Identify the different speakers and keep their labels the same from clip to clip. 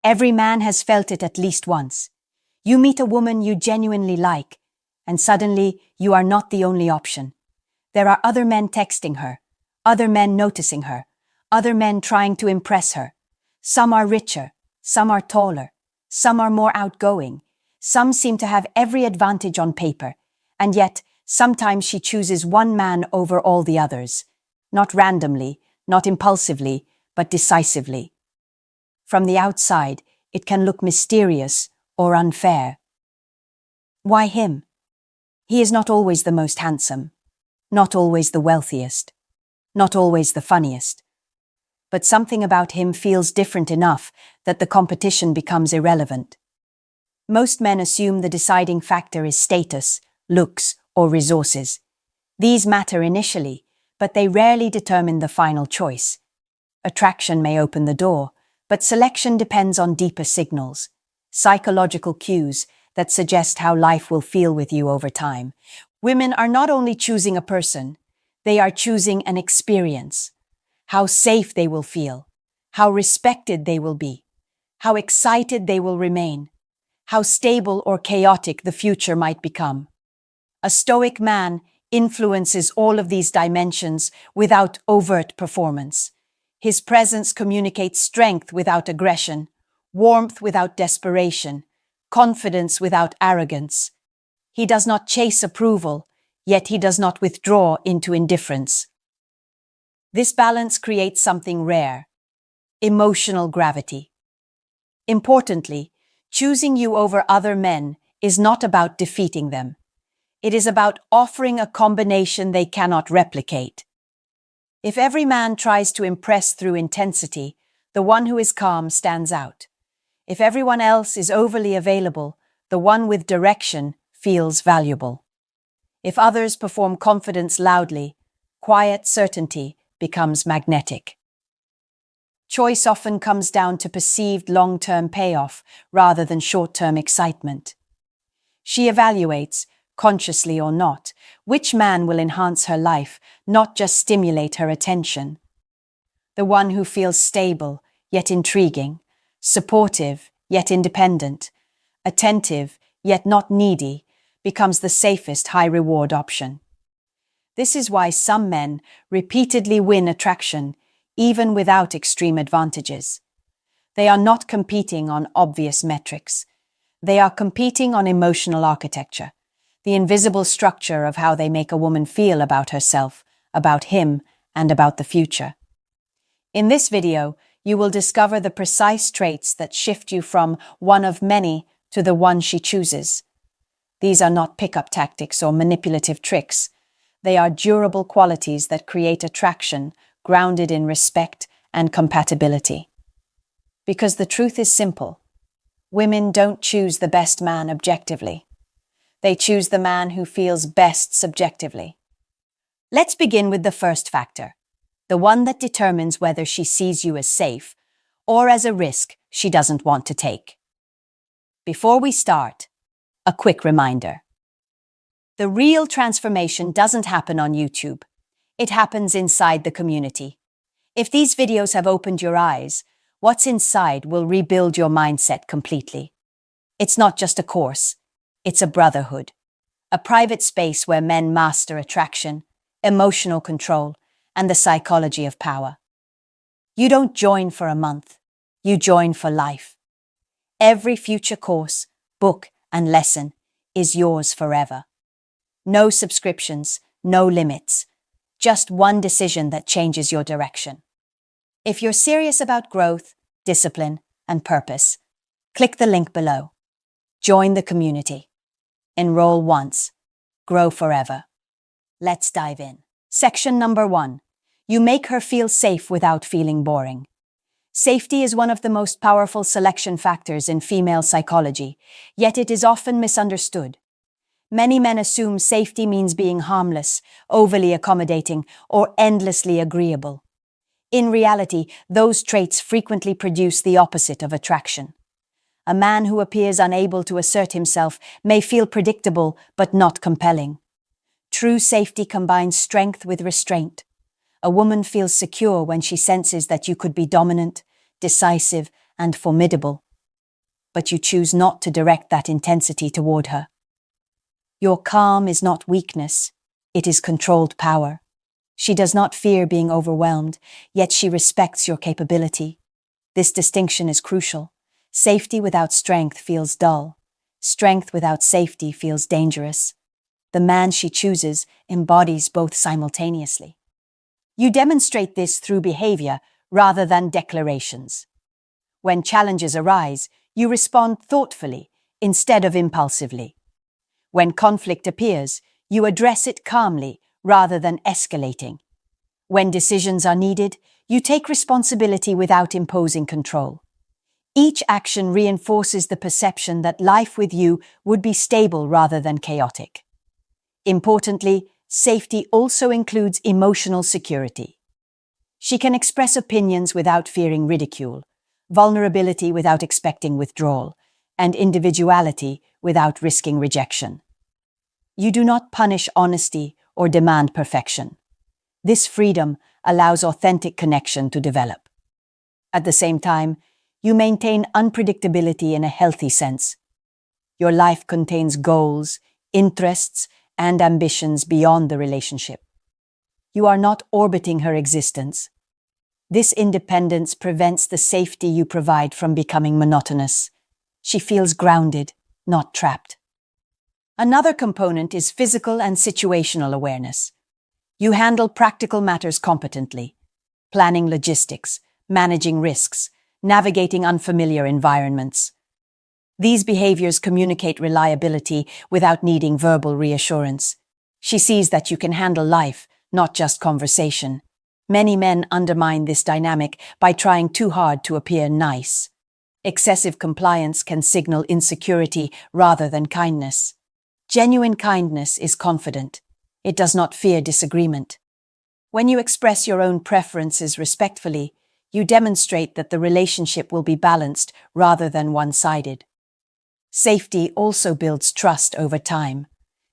Speaker 1: Every man has felt it at least once. You meet a woman you genuinely like, and suddenly you are not the only option. There are other men texting her, other men noticing her, other men trying to impress her. Some are richer, some are taller, some are more outgoing, some seem to have every advantage on paper, and yet sometimes she chooses one man over all the others. Not randomly, not impulsively, but decisively. From the outside, it can look mysterious or unfair. Why him? He is not always the most handsome, not always the wealthiest, not always the funniest. But something about him feels different enough that the competition becomes irrelevant. Most men assume the deciding factor is status, looks, or resources. These matter initially, but they rarely determine the final choice. Attraction may open the door, but selection depends on deeper signals, psychological cues that suggest how life will feel with you over time. Women are not only choosing a person, they are choosing an experience. How safe they will feel, how respected they will be, how excited they will remain, how stable or chaotic the future might become. A stoic man influences all of these dimensions without overt performance. His presence communicates strength without aggression, warmth without desperation, confidence without arrogance. He does not chase approval, yet he does not withdraw into indifference. This balance creates something rare: emotional gravity. Importantly, choosing you over other men is not about defeating them. It is about offering a combination they cannot replicate. If every man tries to impress through intensity, the one who is calm stands out. If everyone else is overly available, the one with direction feels valuable. If others perform confidence loudly, quiet certainty becomes magnetic. Choice often comes down to perceived long-term payoff rather than short-term excitement. She evaluates, consciously or not, which man will enhance her life, not just stimulate her attention. The one who feels stable, yet intriguing, supportive, yet independent, attentive, yet not needy, becomes the safest high-reward option. This is why some men repeatedly win attraction, even without extreme advantages. They are not competing on obvious metrics. They are competing on emotional architecture, the invisible structure of how they make a woman feel about herself, about him, and about the future. In this video, you will discover the precise traits that shift you from one of many to the one she chooses. These are not pickup tactics or manipulative tricks. They are durable qualities that create attraction, grounded in respect and compatibility. Because the truth is simple: women don't choose the best man objectively. They choose the man who feels best subjectively. Let's begin with the first factor, the one that determines whether she sees you as safe or as a risk she doesn't want to take. Before we start, a quick reminder. The real transformation doesn't happen on YouTube. It happens inside the community. If these videos have opened your eyes, what's inside will rebuild your mindset completely. It's not just a course. It's a brotherhood. A private space where men master attraction, emotional control, and the psychology of power. You don't join for a month. You join for life. Every future course, book, and lesson is yours forever. No subscriptions, no limits. Just one decision that changes your direction. If you're serious about growth, discipline, and purpose, click the link below. Join the community. Enroll once. Grow forever. Let's dive in. Section number 1. You make her feel safe without feeling boring. Safety is one of the most powerful selection factors in female psychology, yet it is often misunderstood. Many men assume safety means being harmless, overly accommodating, or endlessly agreeable. In reality, those traits frequently produce the opposite of attraction. A man who appears unable to assert himself may feel predictable but not compelling. True safety combines strength with restraint. A woman feels secure when she senses that you could be dominant, decisive, and formidable. but you choose not to direct that intensity toward her. Your calm is not weakness, it is controlled power. She does not fear being overwhelmed, yet she respects your capability. This distinction is crucial. Safety without strength feels dull. Strength without safety feels dangerous. The man she chooses embodies both simultaneously. You demonstrate this through behavior rather than declarations. When challenges arise, you respond thoughtfully instead of impulsively. When conflict appears, you address it calmly rather than escalating. When decisions are needed, you take responsibility without imposing control. Each action reinforces the perception that life with you would be stable rather than chaotic. Importantly, safety also includes emotional security. She can express opinions without fearing ridicule, vulnerability without expecting withdrawal, and individuality without risking rejection. You do not punish honesty or demand perfection. This freedom allows authentic connection to develop. At the same time, you maintain unpredictability in a healthy sense. Your life contains goals, interests, and ambitions beyond the relationship. You are not orbiting her existence. This independence prevents the safety you provide from becoming monotonous. She feels grounded, not trapped. Another component is physical and situational awareness. You handle practical matters competently, planning logistics, managing risks, navigating unfamiliar environments. These behaviors communicate reliability without needing verbal reassurance. She sees that you can handle life, not just conversation. Many men undermine this dynamic by trying too hard to appear nice. Excessive compliance can signal insecurity rather than kindness. Genuine kindness is confident. It does not fear disagreement. When you express your own preferences respectfully, you demonstrate that the relationship will be balanced rather than one-sided. Safety also builds trust over time.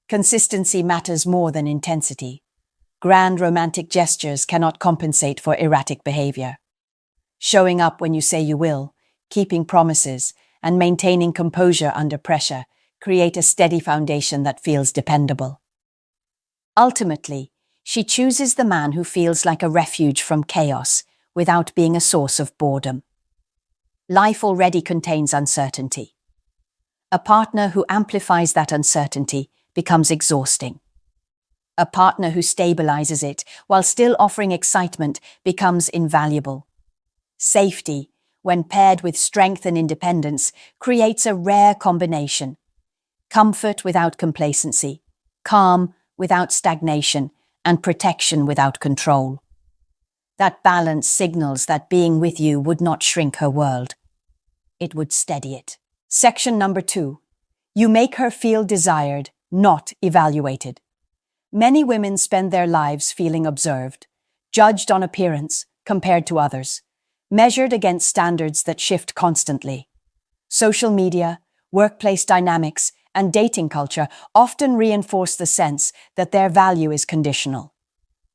Speaker 1: Consistency matters more than intensity. Grand romantic gestures cannot compensate for erratic behavior. Showing up when you say you will, keeping promises, and maintaining composure under pressure create a steady foundation that feels dependable. Ultimately, she chooses the man who feels like a refuge from chaos without being a source of boredom. Life already contains uncertainty. A partner who amplifies that uncertainty becomes exhausting. A partner who stabilizes it while still offering excitement becomes invaluable. Safety, when paired with strength and independence, creates a rare combination. Comfort without complacency, calm without stagnation, and protection without control. That balance signals that being with you would not shrink her world. It would steady it. Section number 2. You make her feel desired, not evaluated. Many women spend their lives feeling observed, judged on appearance compared to others, measured against standards that shift constantly. Social media, workplace dynamics, and dating culture often reinforce the sense that their value is conditional,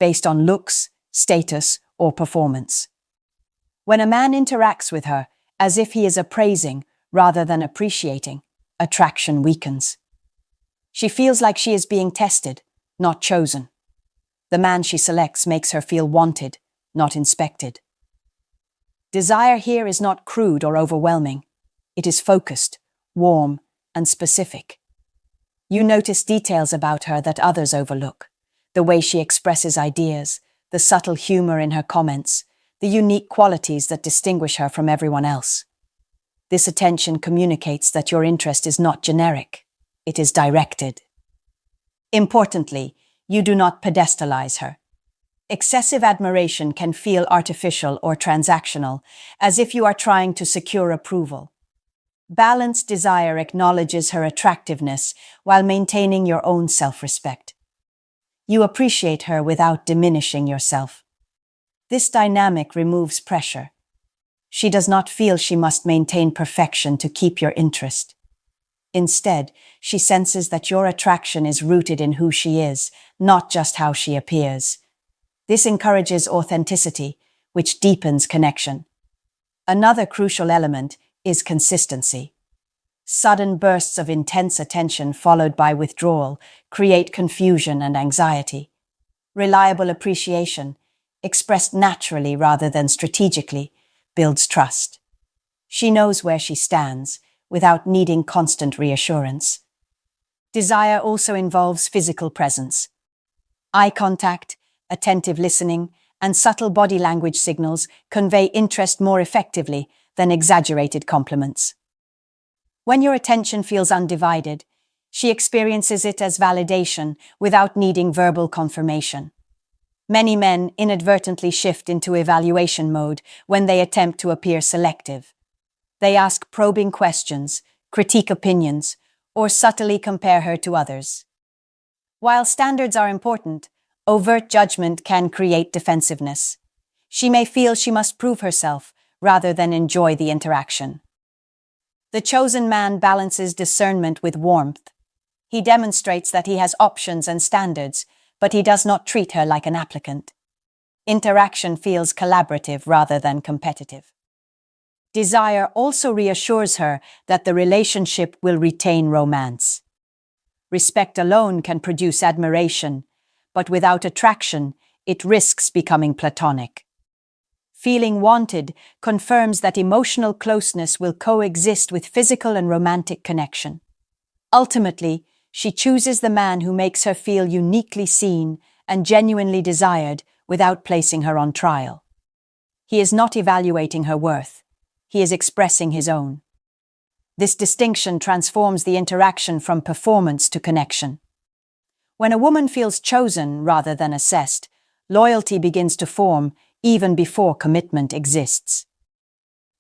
Speaker 1: based on looks, status, or performance. When a man interacts with her as if he is appraising rather than appreciating, attraction weakens. She feels like she is being tested, not chosen. The man she selects makes her feel wanted, not inspected. Desire here is not crude or overwhelming. It is focused, warm, and specific. You notice details about her that others overlook. The way she expresses ideas, the subtle humor in her comments, the unique qualities that distinguish her from everyone else. This attention communicates that your interest is not generic. It is directed. Importantly, you do not pedestalize her. Excessive admiration can feel artificial or transactional, as if you are trying to secure approval. Balanced desire acknowledges her attractiveness while maintaining your own self-respect. You appreciate her without diminishing yourself. This dynamic removes pressure. She does not feel she must maintain perfection to keep your interest. Instead, she senses that your attraction is rooted in who she is, not just how she appears. This encourages authenticity, which deepens connection. Another crucial element is consistency. Sudden bursts of intense attention followed by withdrawal create confusion and anxiety. Reliable appreciation, expressed naturally rather than strategically, builds trust. She knows where she stands without needing constant reassurance. Desire also involves physical presence. Eye contact, attentive listening, and subtle body language signals convey interest more effectively than exaggerated compliments. When your attention feels undivided, she experiences it as validation without needing verbal confirmation. Many men inadvertently shift into evaluation mode when they attempt to appear selective. They ask probing questions, critique opinions, or subtly compare her to others. While standards are important, overt judgment can create defensiveness. She may feel she must prove herself rather than enjoy the interaction. The chosen man balances discernment with warmth. He demonstrates that he has options and standards, but he does not treat her like an applicant. Interaction feels collaborative rather than competitive. Desire also reassures her that the relationship will retain romance. Respect alone can produce admiration, but without attraction, it risks becoming platonic. Feeling wanted confirms that emotional closeness will coexist with physical and romantic connection. Ultimately, she chooses the man who makes her feel uniquely seen and genuinely desired without placing her on trial. He is not evaluating her worth. He is expressing his own. This distinction transforms the interaction from performance to connection. When a woman feels chosen rather than assessed, loyalty begins to form even before commitment exists.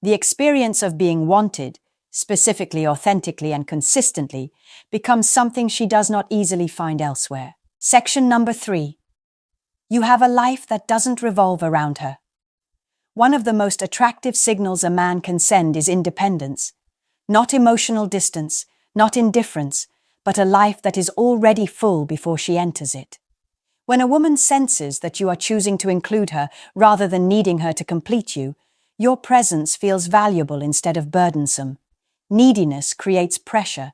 Speaker 1: The experience of being wanted, specifically, authentically, and consistently, becomes something she does not easily find elsewhere. Section number 3. You have a life that doesn't revolve around her. One of the most attractive signals a man can send is independence. Not emotional distance, not indifference, but a life that is already full before she enters it. When a woman senses that you are choosing to include her rather than needing her to complete you, your presence feels valuable instead of burdensome. Neediness creates pressure.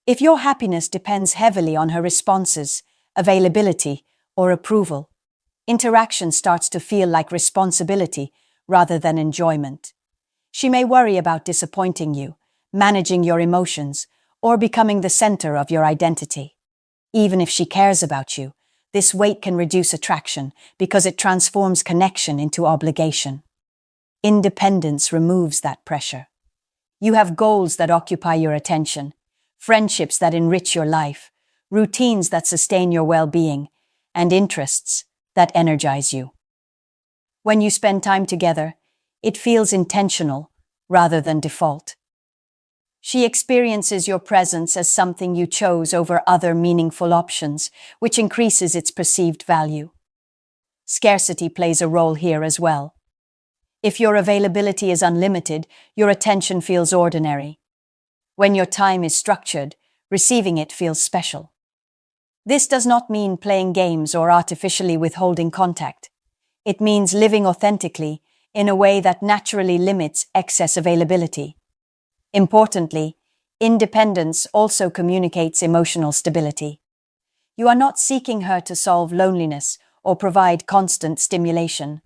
Speaker 1: If your happiness depends heavily on her responses, availability, or approval, interaction starts to feel like responsibility rather than enjoyment. She may worry about disappointing you, managing your emotions, or becoming the center of your identity. Even if she cares about you, this weight can reduce attraction because it transforms connection into obligation. Independence removes that pressure. You have goals that occupy your attention, friendships that enrich your life, routines that sustain your well-being, and interests that energize you. When you spend time together, it feels intentional rather than default. She experiences your presence as something you chose over other meaningful options, which increases its perceived value. Scarcity plays a role here as well. If your availability is unlimited, your attention feels ordinary. When your time is structured, receiving it feels special. This does not mean playing games or artificially withholding contact. It means living authentically in a way that naturally limits excess availability. Importantly, independence also communicates emotional stability. You are not seeking her to solve loneliness or provide constant stimulation.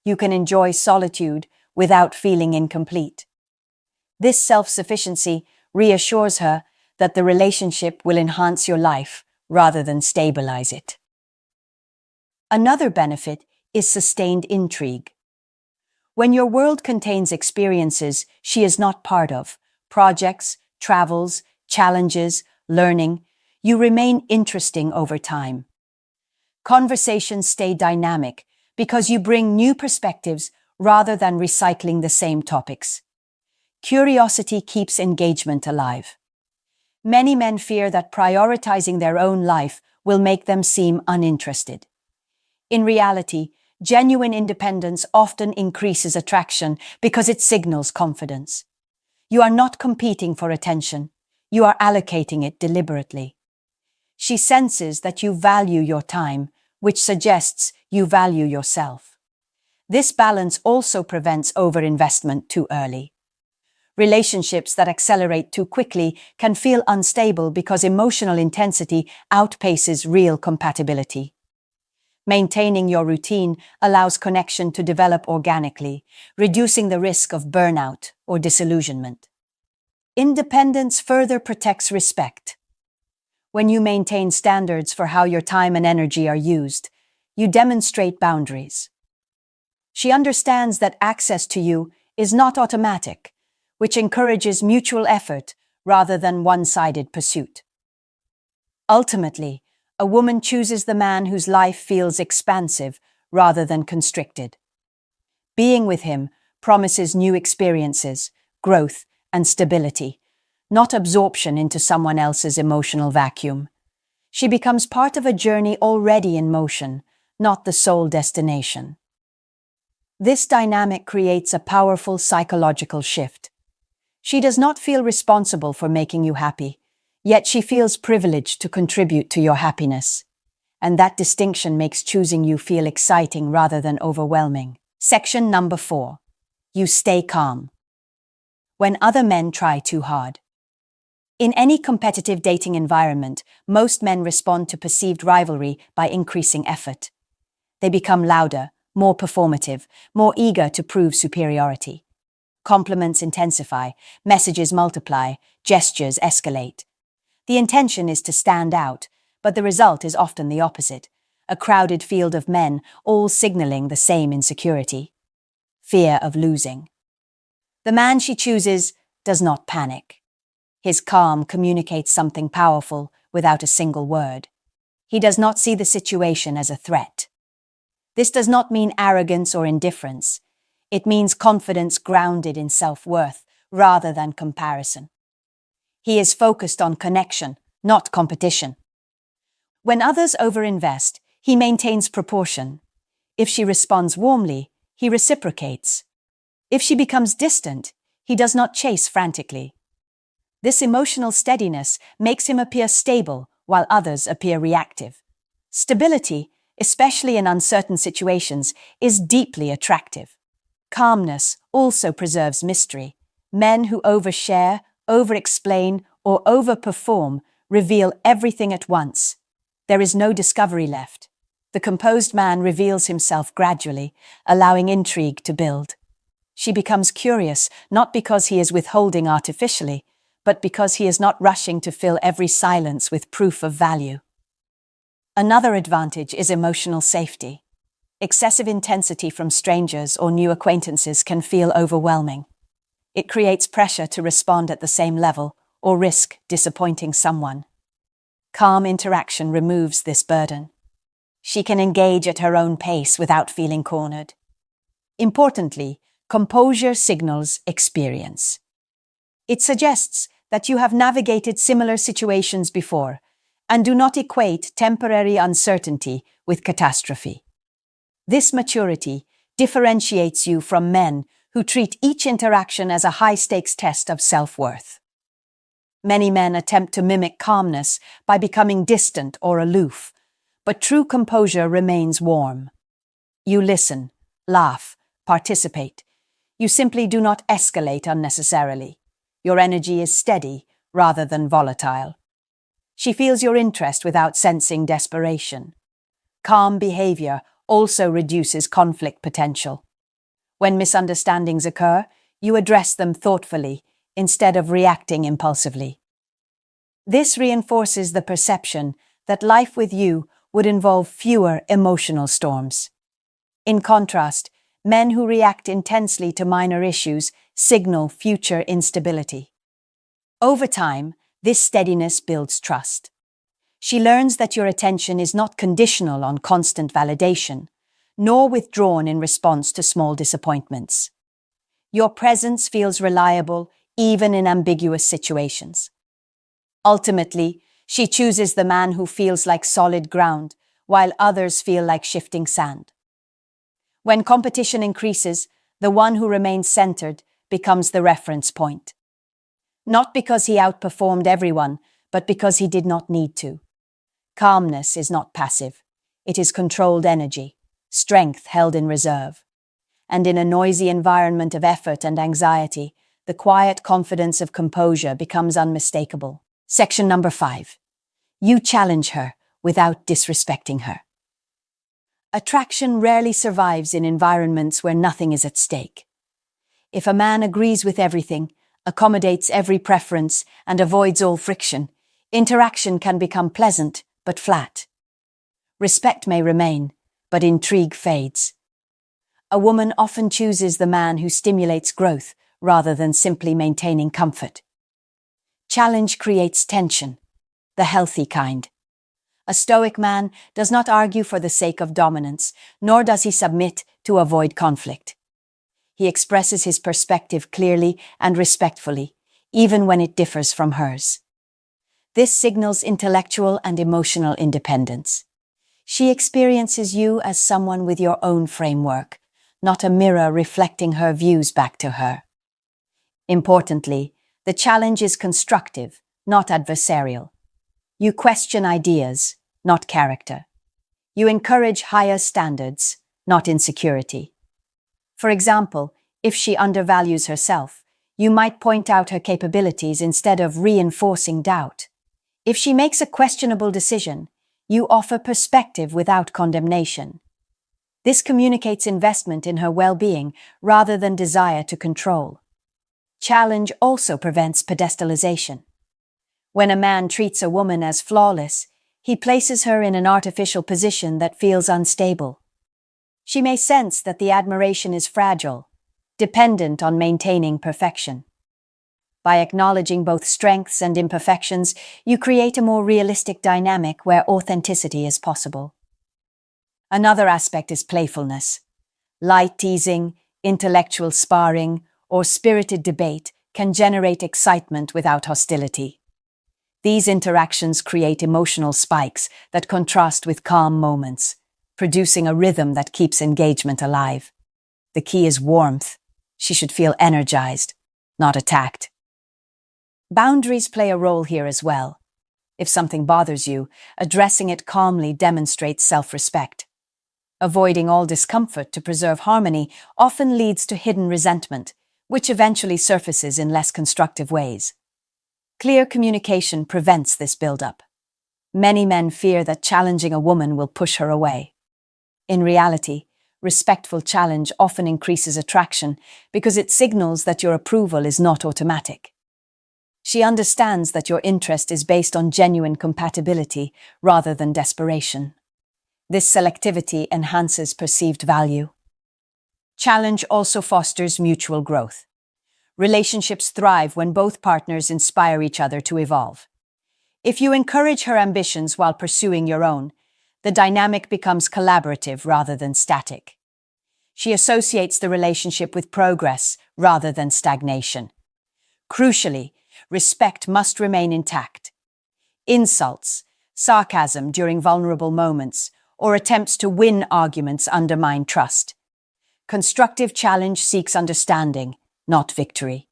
Speaker 1: You can enjoy solitude without feeling incomplete. This self-sufficiency reassures her that the relationship will enhance your life rather than stabilize it. Another benefit is sustained intrigue. When your world contains experiences she is not part of, projects, travels, challenges, learning, you remain interesting over time. Conversations stay dynamic because you bring new perspectives rather than recycling the same topics. Curiosity keeps engagement alive. Many men fear that prioritizing their own life will make them seem uninterested. In reality, genuine independence often increases attraction because it signals confidence. You are not competing for attention. You are allocating it deliberately. She senses that you value your time, which suggests you value yourself. This balance also prevents overinvestment too early. Relationships that accelerate too quickly can feel unstable because emotional intensity outpaces real compatibility. Maintaining your routine allows connection to develop organically, reducing the risk of burnout or disillusionment. Independence further protects respect. When you maintain standards for how your time and energy are used, you demonstrate boundaries. She understands that access to you is not automatic, which encourages mutual effort rather than one-sided pursuit. Ultimately, a woman chooses the man whose life feels expansive rather than constricted. Being with him promises new experiences, growth, and stability, not absorption into someone else's emotional vacuum. She becomes part of a journey already in motion, not the sole destination. This dynamic creates a powerful psychological shift. She does not feel responsible for making you happy, yet she feels privileged to contribute to your happiness. And that distinction makes choosing you feel exciting rather than overwhelming. Section number 4. You stay calm. When other men try too hard. In any competitive dating environment, most men respond to perceived rivalry by increasing effort. They become louder, more performative, more eager to prove superiority. Compliments intensify, messages multiply, gestures escalate. The intention is to stand out, but the result is often the opposite. A crowded field of men, all signaling the same insecurity. Fear of losing. The man she chooses does not panic. His calm communicates something powerful without a single word. He does not see the situation as a threat. This does not mean arrogance or indifference. It means confidence grounded in self-worth rather than comparison. He is focused on connection, not competition. When others overinvest, he maintains proportion. If she responds warmly, he reciprocates. If she becomes distant, he does not chase frantically. This emotional steadiness makes him appear stable while others appear reactive. Stability, especially in uncertain situations, is deeply attractive. Calmness also preserves mystery. Men who overshare, over-explain, or overperform reveal everything at once. There is no discovery left. The composed man reveals himself gradually, allowing intrigue to build. She becomes curious, not because he is withholding artificially, but because he is not rushing to fill every silence with proof of value. Another advantage is emotional safety. Excessive intensity from strangers or new acquaintances can feel overwhelming. It creates pressure to respond at the same level or risk disappointing someone. Calm interaction removes this burden. She can engage at her own pace without feeling cornered. Importantly, composure signals experience. It suggests that you have navigated similar situations before and do not equate temporary uncertainty with catastrophe. This maturity differentiates you from men who treat each interaction as a high-stakes test of self-worth. Many men attempt to mimic calmness by becoming distant or aloof, but true composure remains warm. You listen, laugh, participate. You simply do not escalate unnecessarily. Your energy is steady rather than volatile. She feels your interest without sensing desperation. Calm behavior also reduces conflict potential. When misunderstandings occur, you address them thoughtfully instead of reacting impulsively. This reinforces the perception that life with you would involve fewer emotional storms. In contrast, men who react intensely to minor issues signal future instability. Over time, this steadiness builds trust. She learns that your attention is not conditional on constant validation, nor withdrawn in response to small disappointments. Your presence feels reliable even in ambiguous situations. Ultimately, she chooses the man who feels like solid ground, while others feel like shifting sand. When competition increases, the one who remains centered becomes the reference point. Not because he outperformed everyone, but because he did not need to. Calmness is not passive. It is controlled energy, strength held in reserve. And in a noisy environment of effort and anxiety, the quiet confidence of composure becomes unmistakable. Section number 5. You challenge her without disrespecting her. Attraction rarely survives in environments where nothing is at stake. If a man agrees with everything, accommodates every preference, and avoids all friction, interaction can become pleasant but flat. Respect may remain, but intrigue fades. A woman often chooses the man who stimulates growth rather than simply maintaining comfort. Challenge creates tension, the healthy kind. A stoic man does not argue for the sake of dominance, nor does he submit to avoid conflict. He expresses his perspective clearly and respectfully, even when it differs from hers. This signals intellectual and emotional independence. She experiences you as someone with your own framework, not a mirror reflecting her views back to her. Importantly, the challenge is constructive, not adversarial. You question ideas, not character. You encourage higher standards, not insecurity. For example, if she undervalues herself, you might point out her capabilities instead of reinforcing doubt. If she makes a questionable decision, you offer perspective without condemnation. This communicates investment in her well-being rather than desire to control. Challenge also prevents pedestalization. When a man treats a woman as flawless, he places her in an artificial position that feels unstable. She may sense that the admiration is fragile, dependent on maintaining perfection. By acknowledging both strengths and imperfections, you create a more realistic dynamic where authenticity is possible. Another aspect is playfulness. Light teasing, intellectual sparring, or spirited debate can generate excitement without hostility. These interactions create emotional spikes that contrast with calm moments, producing a rhythm that keeps engagement alive. The key is warmth. She should feel energized, not attacked. Boundaries play a role here as well. If something bothers you, addressing it calmly demonstrates self-respect. Avoiding all discomfort to preserve harmony often leads to hidden resentment, which eventually surfaces in less constructive ways. Clear communication prevents this buildup. Many men fear that challenging a woman will push her away. In reality, respectful challenge often increases attraction because it signals that your approval is not automatic. She understands that your interest is based on genuine compatibility rather than desperation. This selectivity enhances perceived value. Challenge also fosters mutual growth. Relationships thrive when both partners inspire each other to evolve. If you encourage her ambitions while pursuing your own, the dynamic becomes collaborative rather than static. She associates the relationship with progress rather than stagnation. Crucially, respect must remain intact. Insults, sarcasm during vulnerable moments, or attempts to win arguments undermine trust. Constructive challenge seeks understanding, not victory.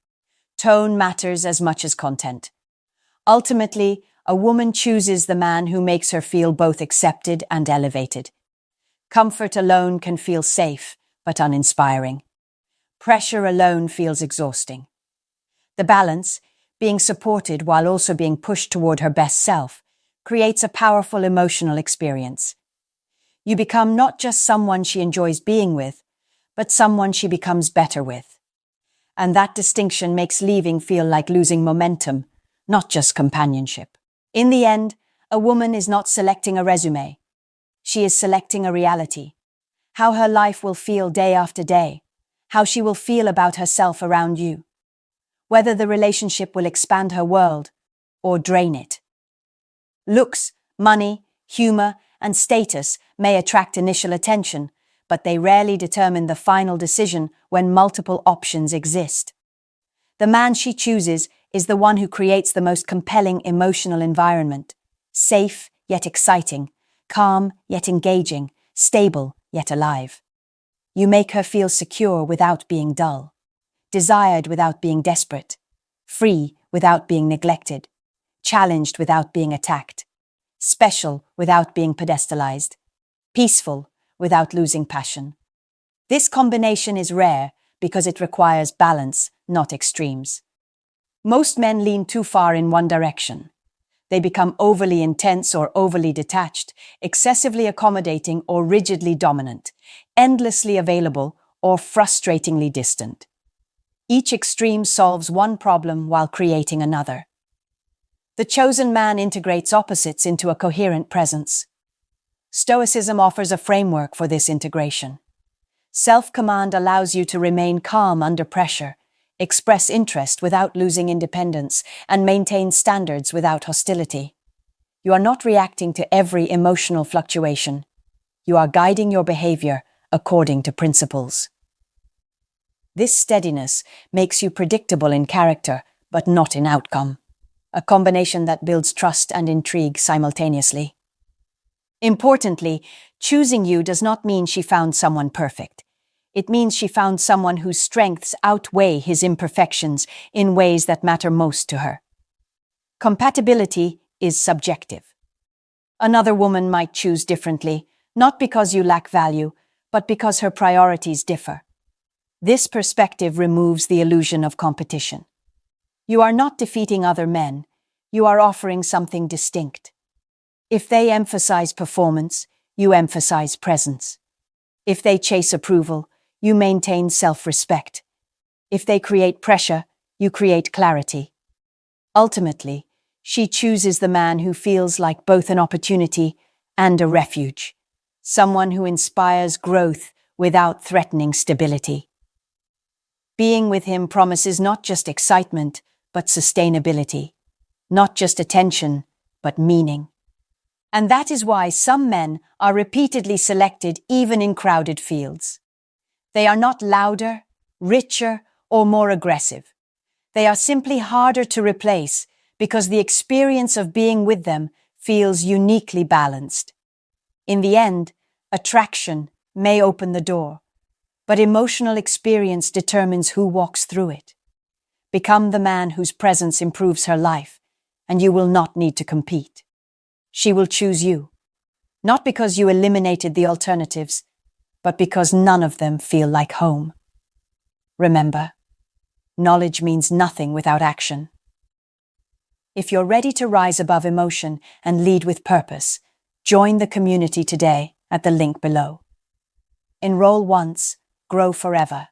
Speaker 1: Tone matters as much as content. Ultimately, a woman chooses the man who makes her feel both accepted and elevated. Comfort alone can feel safe, but uninspiring. Pressure alone feels exhausting. The balance, being supported while also being pushed toward her best self, creates a powerful emotional experience. You become not just someone she enjoys being with, but someone she becomes better with. And that distinction makes leaving feel like losing momentum, not just companionship. In the end, a woman is not selecting a resume. She is selecting a reality. How her life will feel day after day, how she will feel about herself around you. Whether the relationship will expand her world or drain it. Looks, money, humor, and status may attract initial attention, but they rarely determine the final decision when multiple options exist. The man she chooses is the one who creates the most compelling emotional environment, safe yet exciting, calm yet engaging, stable yet alive. You make her feel secure without being dull, desired without being desperate, free without being neglected, challenged without being attacked, special without being pedestalized, peaceful without losing passion. This combination is rare because it requires balance, not extremes. Most men lean too far in one direction. They become overly intense or overly detached, excessively accommodating or rigidly dominant, endlessly available or frustratingly distant. Each extreme solves one problem while creating another. The chosen man integrates opposites into a coherent presence. Stoicism offers a framework for this integration. Self-command allows you to remain calm under pressure, express interest without losing independence, and maintain standards without hostility. You are not reacting to every emotional fluctuation. You are guiding your behavior according to principles. This steadiness makes you predictable in character, but not in outcome, a combination that builds trust and intrigue simultaneously. Importantly, choosing you does not mean she found someone perfect. It means she found someone whose strengths outweigh his imperfections in ways that matter most to her. Compatibility is subjective. Another woman might choose differently, not because you lack value, but because her priorities differ. This perspective removes the illusion of competition. You are not defeating other men, you are offering something distinct. If they emphasize performance, you emphasize presence. If they chase approval, you maintain self-respect. If they create pressure, you create clarity. Ultimately, she chooses the man who feels like both an opportunity and a refuge, someone who inspires growth without threatening stability. Being with him promises not just excitement, but sustainability, not just attention, but meaning. And that is why some men are repeatedly selected even in crowded fields. They are not louder, richer, or more aggressive. They are simply harder to replace because the experience of being with them feels uniquely balanced. In the end, attraction may open the door, but emotional experience determines who walks through it. Become the man whose presence improves her life, and you will not need to compete. She will choose you, not because you eliminated the alternatives, but because none of them feel like home. Remember, knowledge means nothing without action. If you're ready to rise above emotion and lead with purpose, join the community today at the link below. Enroll once, grow forever.